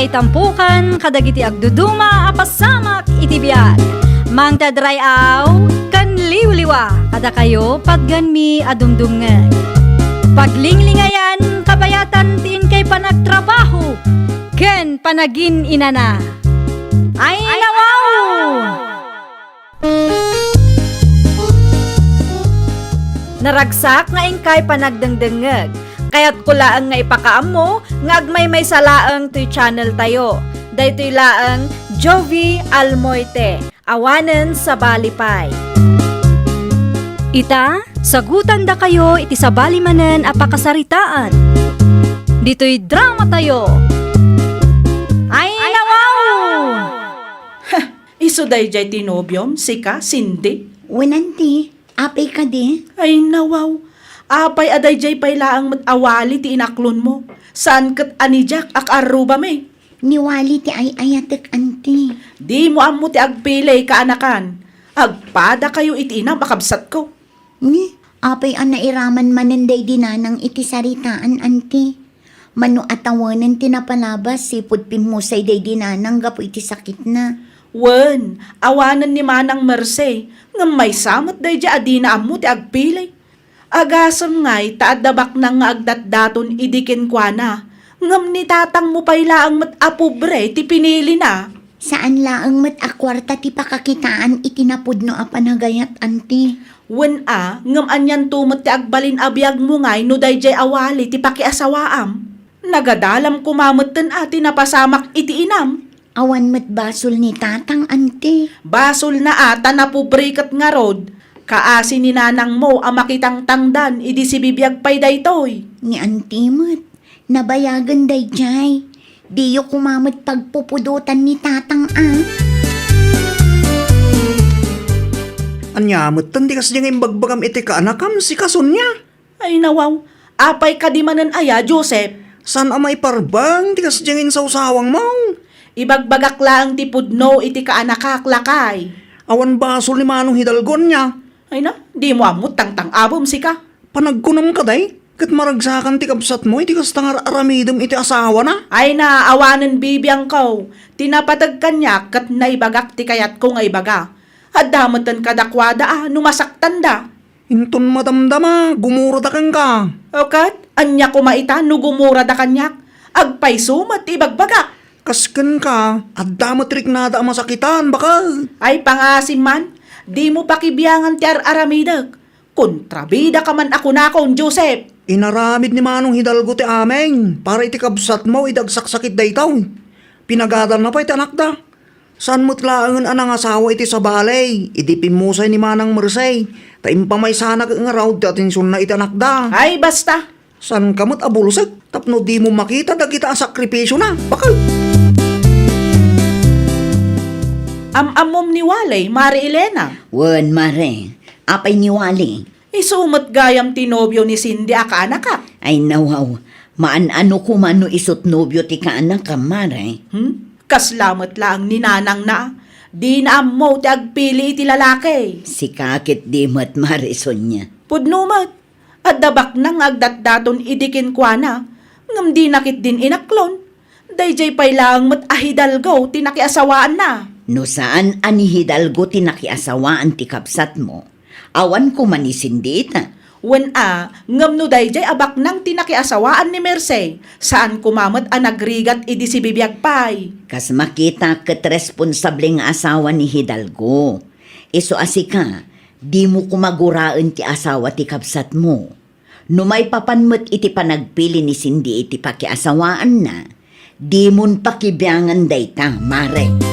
may tampukan, kadagiti agduduma, apasamak iti biyag. Mang tadrayaw, kan liwliwa, kada kayo pagganmi adumdumngeg. Paglinglingayan, kabayatan tiin kay panagtrabaho, ken panagin inana. Ay nawaw! Naragsak nga ingkay panagdengdengeg. Kaya't kulaang nga ipakaam mo, nga agmay may salaang to'y channel tayo. Daytoy laang Jovi Almoite, awanen sa balipay. Ita, sagutan da kayo iti sa balimanen apakasaritaan. Dito'y drama tayo. Ay nawaw! Iso dayjay tinobyom, sika, sindi. Wananti, apay ka di? Ay nawaw, apay adayjay pailaang matawali ti inaklon mo. Saan kat anijak ak aruba me? Niwali ti ay ayatek anti. Di mo amo ti agpilay kaanakan. Agpada kayo iti inam akabsat ko. Ni, apay ang nairaman mananday dinanang iti saritaan anti. Mano atawanan tinapalabas sipod pimusay day dinanang gapo iti sakit na. Wen, awanan ni Manang Merce, nga may samot dayja adina amo ti agpilay. Agasam nga'y taadabak na nga agdatdaton idikin kwa na. Ngam ni tatang mo pailaang matapobre ti pinili na. Saan laang mat akwarta ti pakakitaan itinapudno a panagayat anti. Wen ngam anyan tumot ti agbalin abiyag mo nga'y no dayjay awali ti pakiasawaam. Nagadalam kumamot ati napasamak iti inam. Awan mat basol ni tatang anti. Basol na ata na pubrikat nga rod. Kaasi ni nanang mo ang makitang tangdan, idi si bibiyag pay daytoy. Ni anti mat, nabayagan dayjay. Diyo kumamot pagpupudutan ni tatang Anyamot tan di kas diyang imbagbagam iti kaanakam si kason niya. Ay nawaw, apay kadimanan aya, Joseph. San amay parbang di kas diyang insawsawang mo? Ibagbagak lang ti pudno iti kaanakaklakay. Awan basol ni Manong Hidalgon niya. Ay na, di mo amot tang abom sika. Panagkunam ka day, kat maragsakan ti kabsat mo, iti kas tangar aramidom iti asawa na. Ay na, awanan bibiyang ko. Tinapatag kanya kat naibagak ti kayat ko nga ibaga. At damatan kadakwada numasaktan da. Inton madamdama, gumurada kang ka. Okat, anya kumaita no gumura da kanyak. Agpaysumat ibagbagak. Kasken ka, at damatrik nada ang masakitan, bakal. Ay pangasim man, di mo pakibiyangan ti aramidag. Kontrabida ka man ako na akong Joseph. Inaramid ni Manong Hidalgo ti ameng, para iti kabsat mo idagsaksakit daytaw. Pinagadal na pa iti anak da. San mo't laangan anang asawa iti sa balay, idipin musay ni Manang Mersey, taimpamay sana nga raw ti atensyon na iti anak da. Ay basta, San kamot abulsag, tapno di mo makita dagita ang sakripisyo na, bakal. amom ni Walay, Mari Elena. Wen mare, apay niwali. Isumot gayam tinobyo ni Cindy akaanak ka. Ay nawaw, maan-ano kumano isot nobyo ti kaanak ka mare. Kaslamat lang ni nanang na. Di na amo ti agpili iti lalaki. Si kakit di mat marison niya. Pudnumat, at dabak nang agdatdaton idikin kwa na. Ngam di nakit din inaklon. Dayjay pay lang mat ahidalgo tinakiasawaan na. No saan ani Hidalgo tinakiasawaan ti kapsat mo? Awan ko manisindita. Wen ngam no dayjay abak nang tinakiasawaan ni Merce. Saan kumamat nagrigat idi si bibiyag pay. Kas makita ket responsableng asawa ni Hidalgo. Iso asika, di mo kumaguraan ti asawa ti kapsat mo. No may papanmet iti panagpili ni Cindy iti pakiasawaan na, di mon pakibiyangan dayta, mare.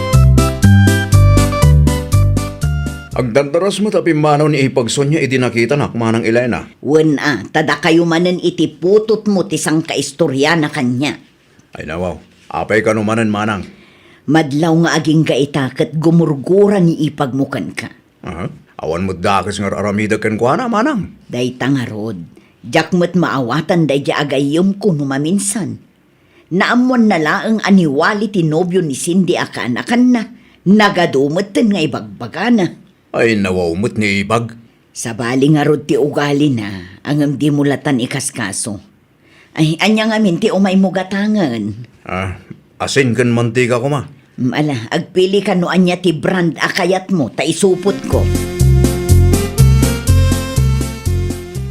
Agdandaras mo tapi manaw ni ipagson niya iti nakita nak Manang Elena. Wen tada kayo manen iti putot mo ti sang kaistorya na kanya. Ay nawaw, apay ka numanan Manang. Madlaw nga aging gaita ket gumurgura ni ipagmukan ka. Awan mo dakis nga aramida ken kwa na Manang. Dayta nga rod, jak mo't maawatan dayja agayom ko numaminsan. Naamon na laang aniwali ti nobyo ni Cindy akanakan na, nagadumot nga ibagbaga na. Ay nawaw mo't ni ibag. Sa bali nga rod ti ugali na, ang di mulatan ikaskaso. Ay, anya nga minti umay mo gatangan. Asin kan mantika ko ma. Ala, agpili ka noan niya ti brand akayat mo, ta isupot ko.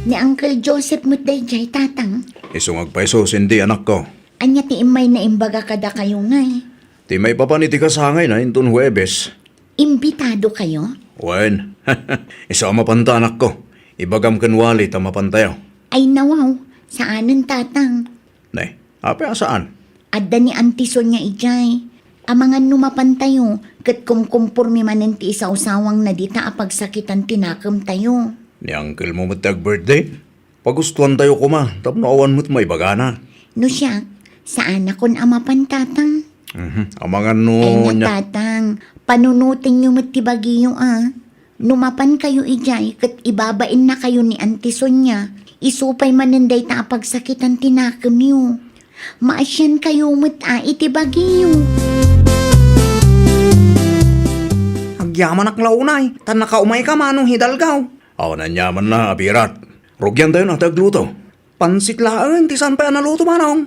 Ni Uncle Joseph mo dayjay tatang. Isong agpaiso sindi anak ko. Anya ti imay na imbaga kada kayo ngay. Ti may papaniti ka sangay na inton Huwebes. Imbitado kayo? Wen, isa mapanta anak ko. Ibagam kanwali ta mapantayo. Ay nawaw, saanan tatang? Nay, apa saan? Adda ni Auntie Sonia ijay. Amangan numapan tayo, kat kumkumpurmi manen ti isaw-sawang na dita apagsakitan tinakam tayo. Ni uncle mo matag birthday? Pagustuhan tayo ko ma, tapno awan mo't may bagana. No siya, saan akon amapan tatang? Amangan no Ay na niya. tatang, panunutin nyo matibagi yung Numapan kayo ijay, kat ibabain na kayo ni Auntie Sonia. Isupay manenday ta apagsakitan tinakam yo. Maasyan kayo itibagi yo. Agyaman ak launay, tan nakaumay ka manong hidalgaw. Aw na nyaman na, abirat. Rugyan tayo na tagluto. Pansit laan, ti saan pa naluto manong?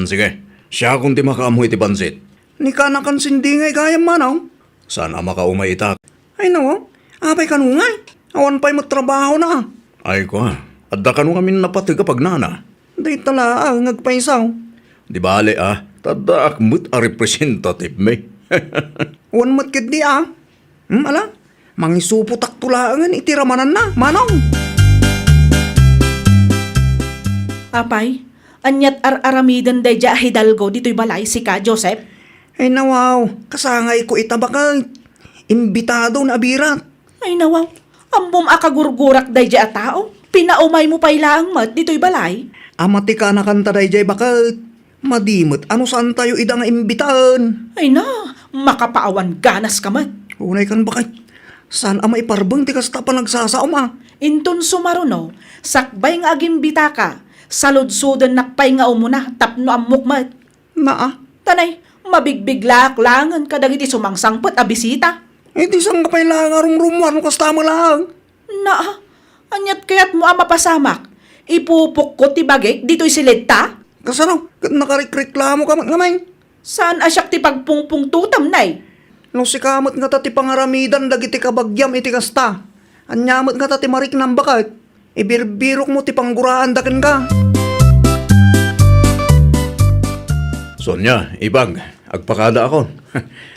Sige, siya kung ti makaamoy ti pansit. Ni ka sindi ngay gayam manong. Sana makaumay itak. Ay nawa, apay kanungay. Awan pa'y magtrabaho na. Ay ko, adda kanu kami napati kapag nana. Di tala ang agpaisaw. Di bale tada akmut a representative may. Wan matkid di ala, mangisuputak tulangan itiramanan na, manong. Apay, anyat aramidan dayja Hidalgo dito'y balay si ka, Joseph. Ay nawaw, kasangay ko itabakay. Imbitado na abirat. Ay nawaw, ambom akagurgurak dayja a tao. Pinaumay mo pa'y laang mat dito'y balay. Amati ka na kanta dayjay bakit? Madimot, ano saan tayo idang imbitaan? Ay na, makapaawan ganas ka mat. Unay kan bakit? Saan ama iparbang ti kasta pa nagsasaom Inton sumaruno, sakbay nga agimbita ka. Saludsudan nakpay nga umuna, tapno amok mat. Na Tanay, mabigbigla langan kadagiti sumangsangpot a bisita. di sang kapay lang arong rumwan kasta mo lang. Na, anyat kayat mo ama pasamak. Ipupok ko ti bagay dito'y silita. Kasano, nakarireklamo ka ngamay. Saan asyak ti pagpungpung tutam nay? No si kamot nga tati pangaramidan dagiti kabagyam iti kasta. Anyamot nga tati marik ng bakit. Ibirbirok mo ti pangguraan daken ka. Sonya, ibag, agpakada ako.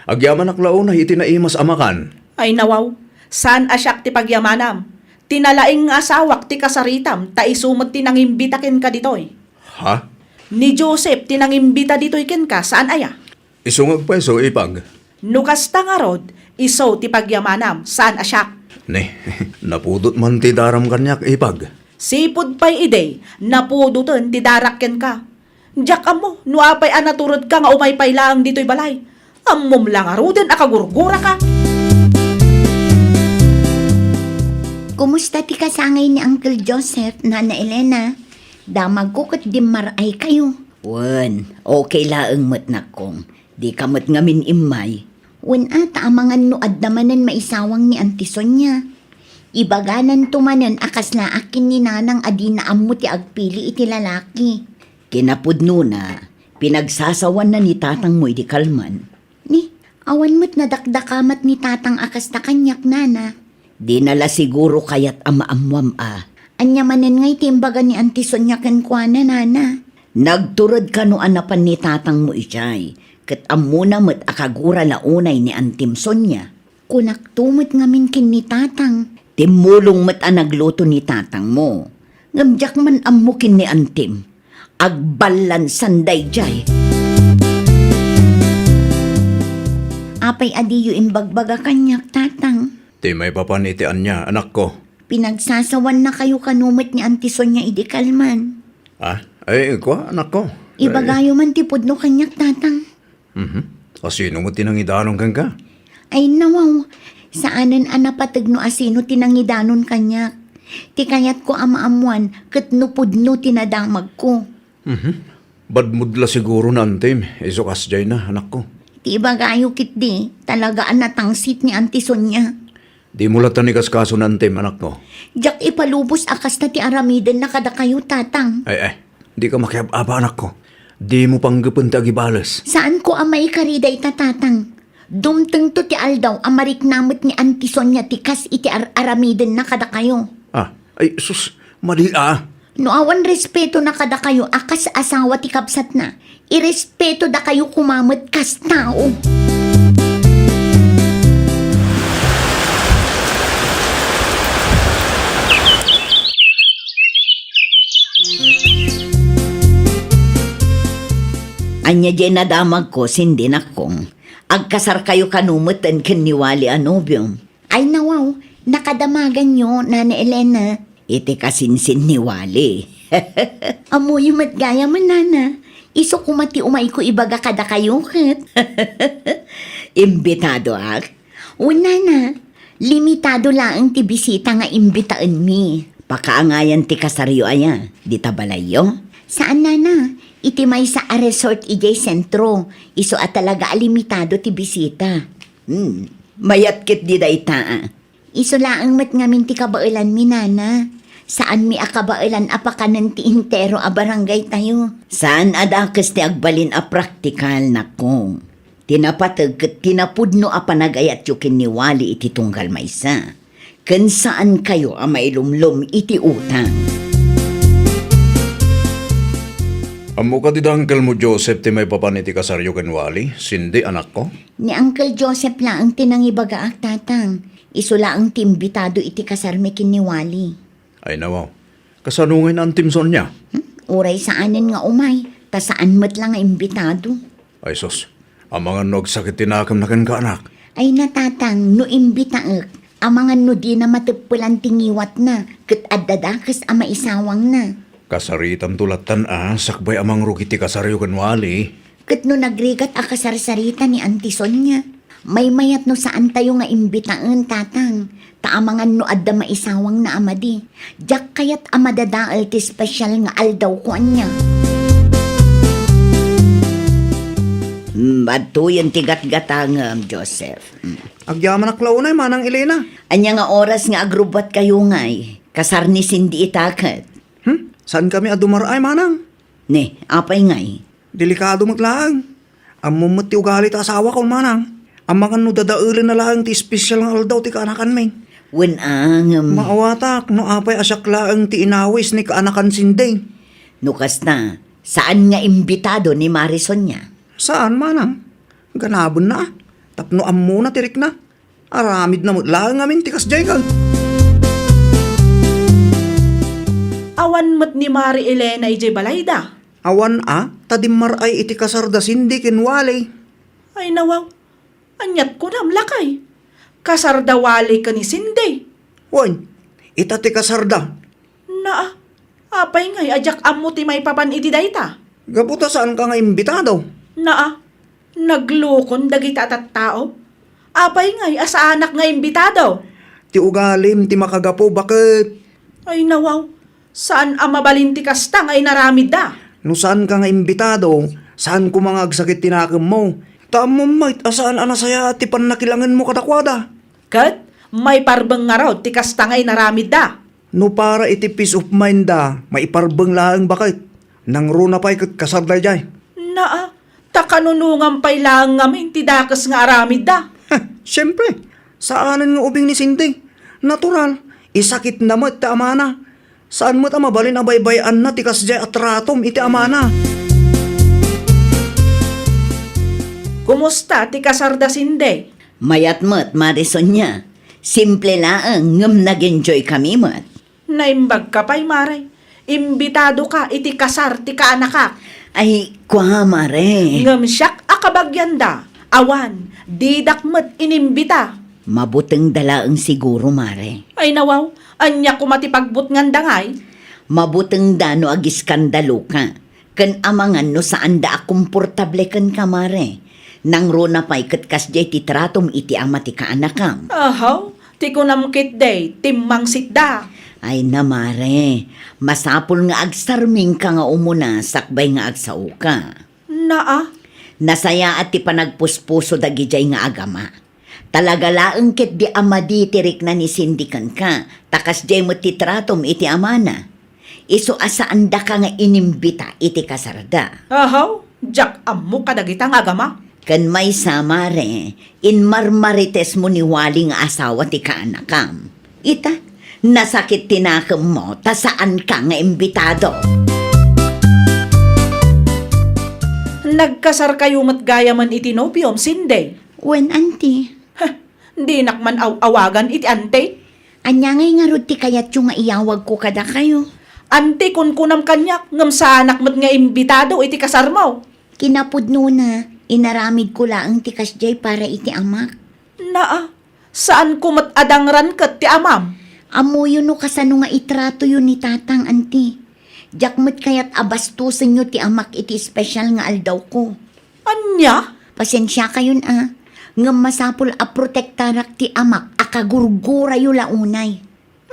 Agyaman aklaw na itinaimas amakan. Ay nawaw, saan asyak ti pagyamanam? Tinalaing nga asawak ti kasaritam, ta isumot tinangimbitakin ka ditoy. Ha? Ni Joseph tinangimbita ditoy ken ka, saan aya? Isungag pa iso ipag. Nukas ta nga rod, iso ti pagyamanam, saan asyak? Ne, napudot man ti daram kanyak ipag. Sipod pa'y ide, napuduton ti darakken ka. Diyak amo, nuapay anaturod ka nga umaypay lang dito'y balay. Ammom lang aruden akagurgura ka. Kumusta ti kasangay ni Uncle Joseph, Nana Elena? Damag ko kat dimaray kayo. Wen, okay laang mat nakong. Di kamot ngamin imay. Wen ata amangan no addamanan maisawang ni Auntie Sonia. Ibaganan tumanan akas na akin ni nanang adina ammo ti agpili iti lalaki. Kinapudno na, pinagsasawan na ni tatang mo iti kalman. Ni, awan mo't nadakdakamat ni tatang akas na kanyak nana. Di nala siguro kayat amaamwam Anya manen ngay timbaga ni Auntie Sonia kenkwana nana. Nagturod ka no anapan ni tatang mo ijay. Kat amuna mo't akagura launay ni Antim Sonia. Kunak tumot ngamin kin ni tatang. Timulong mo't anagluto ni tatang mo. Ngamjak man amukin ni Antim. Agbalan sanday jay. Apay adiyo imbagbaga kanyak tatang. Di may papanitian niya, anak ko. Pinagsasawan na kayo kanumot ni Auntie Sonia idikalman. Ay, ko, anak ko. Ibagayo man tipod no kanyak tatang. Asino mo tinangidanong kang ka? Ay nawaw, saanan anapatag no asino tinangidanon kanyak. Ti kayat ko amaamuan, kat nupudno tinadamag ko. Badmudla siguro na antim. Isukas jay na, anak ko. Ti ibagayo kit di, talagaan natangsit ni Auntie Sonia. Di mo latan ni kaskaso na antim, anak ko. Jak ipalubos akas na ti aramidan na kada kayo tatang. Ay, di ka makiab-aba, anak ko. Di mo panggapon ti agibalas. Saan ko amay kariday tatang? Dumteng to ti aldaw amarik namit ni Auntie Sonia ti kas iti aramiden na kada kayo. Ay sus, mali No awan respeto na kada kayo akas asawa ti kapsat na. Irespeto da kayo kumamit kas tao. Anya di nadamag ko, sindi na kong. Agkasar kayo kanumutan kaniwali anobyom. Ay nawaw, nakadamagan nyo, Nana Elena. Iti kasinsin ni Wali. Amoy matgaya man, Nana. Iso kumati umay ko ibaga kada kayo, kat. Imbitado ak. O, Nana, limitado lang ti bisita nga imbitaan mi. Pakaangayan ti kasaryo aya. Di tabalayo? Saan, Nana? Iti may sa a resort ijay sentro. Iso at talaga alimitado ti bisita. Mayat kit di da ita. Iso laang mat ngamin ti kabailan mi, Nana. Saan mi akabailan apakanan ti intero a barangay tayo. Saan adakas ti agbalin a praktikal na kong. Tinapatag kat tinapudno a panagayat yu kiniwali iti tunggal maysa. Kan saan kayo a mailumlum iti utang. Amo ka di da Uncle mo Joseph ti may papan iti kasaryo ken Wali? Sindi anak ko? Ni Uncle Joseph lang ang tinangibaga ak tatang. Iso lang timbitado iti kasarme kiniwali. Ay nawaw. Kasanungin ang timson niya. Uray saanin nga umay. Ta saan mat lang nga imbitado. Ay sus, ang mga nagsakit tinakam na kan kaanak. Ay natatang no imbitaak. Amangan no di na matipulan tingiwat na. Kat addadakas ama isawang na. Kasaritam tulatan sakbay amang rugi ti kasaryo ken Wali. Kat no nagrigat akasarsarita ni Auntie Sonia. May mayat no saan tayo nga imbitaan tatang. Taamangan no adda maisawang na amadi. Diyak kayat amadadaal ti special nga aldaw ko anya. Bato yung tigat-gatang Joseph. Agyaman aklaw na manang Elena. Anya nga oras nga agrubat kayo ngay. Kasar ni Cindy itakat. Saan kami adumaray manang? Ne, apay ngay. Delikado maglaang. Ang mumut ti ugali ta asawa ko manang. Ang mga no dadaulan na lang ti special nga aldaw ti kaanakan may. Wen ang Maawatak no apay asyaklaang ti inawis ni kaanakan sinday. nukas na. Saan nga imbitado ni Marison niya? Saan manang? Ganabon na. Tapno ammo na tirik na. Aramid na lang amin tikas jay kag. Awan mat ni Mari Elena ijay balayda. Awan tadimar ay iti kasarda sindi ken Wali. Ay nawaw, anyat ko namlakay. Kasardawali ka ni Cindy. Wan, ita ti kasarda. Naa, apay ngay ajak amo ti may papan iti dayta. Gaputa saan ka nga imbitado? Naa, naglukon dagita at tao. Apay ngay asa anak nga imbitado. Ti ugalim ti makagapo bakit? Ay nawaw, saan ang mabalinti kasta ngay naramid da? No saan ka nga imbitado? Saan ko mga agsakit tinakam mo? Tamo mait asaan anasaya ti panakilangan mo katakwada? Kat, may parbeng nga raw ti kasta ngay naramid da. No para iti peace of mind maiparbeng lang bakit? Nang runa pa'y kasarday jay. Naa, takanunungan pa'y lang ngamin ti dakas nga aramid da. Siyempre, saanan nga ubing ni Cindy? Natural, isakit na mo iti amana. Saan mo't mabalin abaybayan na tikas jay at ratom iti amana? Kumusta ti kasarda Cindy? Mayat mo't Marison niya. Simple laang ngam nag-enjoy kami mo't. Naimbag ka pa'y maray. Imbitado ka iti kasar ti kaanakak. Ay, kwa mare. Ngam siyak akabagyan da. Awan, didakmet inimbita. Mabuteng dalaang siguro mare. Ay nawaw, anya kumatipagbut nga dangay. Mabuteng dano ag iskandalo ka. Kan amangan no saan da komportable kan ka mare. Nang rona pa'y katkas jay titratom iti ama ti kaanakam. Ahaw, ti kunamkit day, timmang sitda. Ay na mare, masapul nga agsarming ka nga umuna sakbay nga agsao ka. Naa, Nasaya at ti panagpuspuso dagi jay nga agama. Talaga laeng ket di ama di tirik na ni sindikan ka, takas jay mo titratom iti amana. Iso asaan da ka nga inimbita iti kasarda. Ahaw, jak ammo kadagita nga agama. Kan may samare, in marmarites mo ni waling asawa ti kaanakam. Ita, nasakit tinakam mo, ta saan ka nga imbitado? Nagkasar kayo matgaya man iti nobyom, sinde. Wen, auntie. Di nakman awagan iti ante. Anya ngay nga rod ti kayat yung nga iyawag ko kada kayo. Ante kun kunam kanyak, ngam sa anak mat nga imbitado iti kasar mo. Kinapudno na, inaramid ko laang ti kasjay para iti amak. Naa, saan ko mat adangran kat ti amam? Amo yun no kasano nga itrato yun ni tatang, auntie. Jakmat kayat abastusin nyo ti amak iti special nga aldaw ko. Anya? Pasensya kayon ngam masapul a protektarak ti amak akagurgura yu launay.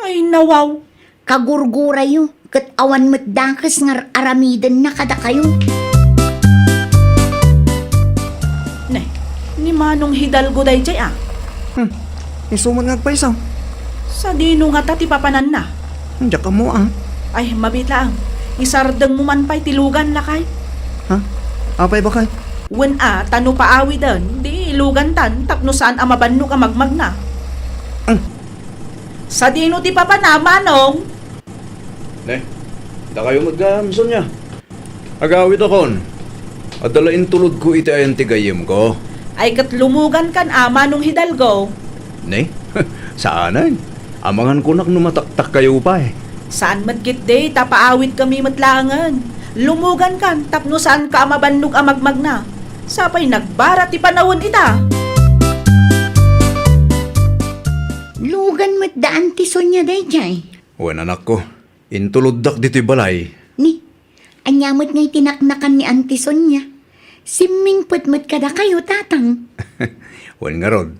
Ay nawaw. Kagurgura yu, kat awan met dakas nga aramidan na kada kayo. Ne, ni Manong Hidalgo day jay ah. Isuman nga agpaisaw. Sa dino nga ti papanan na. Diyak ka mo Ay, mabitlaang. Isardeng mo man pa'y tilugan lakay. Ha? Apay ba kay? Wen tano paawi dan, di ilugan tan, tapno saan amabanno ka magmag na. Sa dino ti papana, Manong. Ne, da kayo magkamson niya. Agawit akon. At dalain tulod ko iti ayan tigayim ko. Ay kat lumugan kan Manong Hidalgo. Ne, saanan? Amangan ko nak numataktak kayo pa eh. Saan matgit day, tapaawit kami matlangan. Lumugan kan, tapno saan ka amabannog amagmag na. Sapay nagbara ti panahon ita. Lugan mo't daan ti Sonya day jay. Wen anak ko, intuloddak dito'y balay. Ni, anyamot nga'y tinaknakan ni Auntie Sonya. Simming putmut kada kayo, tatang. Wen nga rod,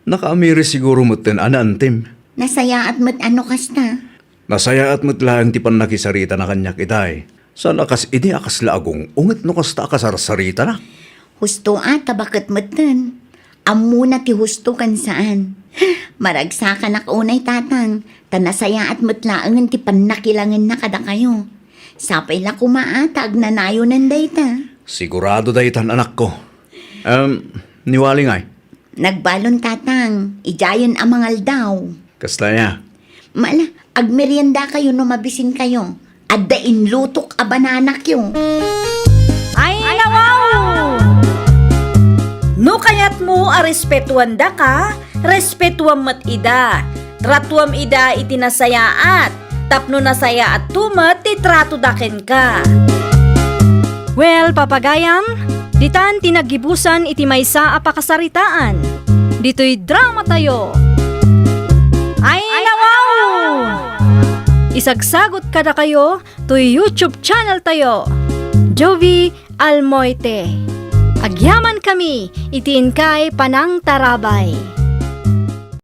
nakaamiri siguro mo't anantim. Nasaya at mat ano kasta. Nasaya at mutlaang ti panakisarita na kanyak itay. Saan akas ini akas laagong unget no kasta akasarsarita na. Husto bakit matan. Amo na ti husto kan saan. Maragsa ka unay tatang. Tanasaya at matlaangan ti panakilangan na kada kayo. Sapay la kumaatag na nayo nanday ta. Sigurado daytan anak ko. Niwaling ay. Nagbalon tatang. Ijayon amangal daw. Kasta niya. Mala, agmerienda kayo no mabisin kayo. Addain lutok a bananak yung. Ay, nawaw! No kayat mo a respetuan da ka, respetuam mat ida. Tratuam ida itinasayaat. Tapno nasaya at tumat, titrato daken ka. Well, papagayam, ditan tinagibusan iti maysa a pakasaritaan. Dito'y drama tayo. Ay, nawaw! Isagsagot kada kayo to YouTube channel tayo. Jovi Almoite. Agyaman kami, itiin kay Panang Tarabay.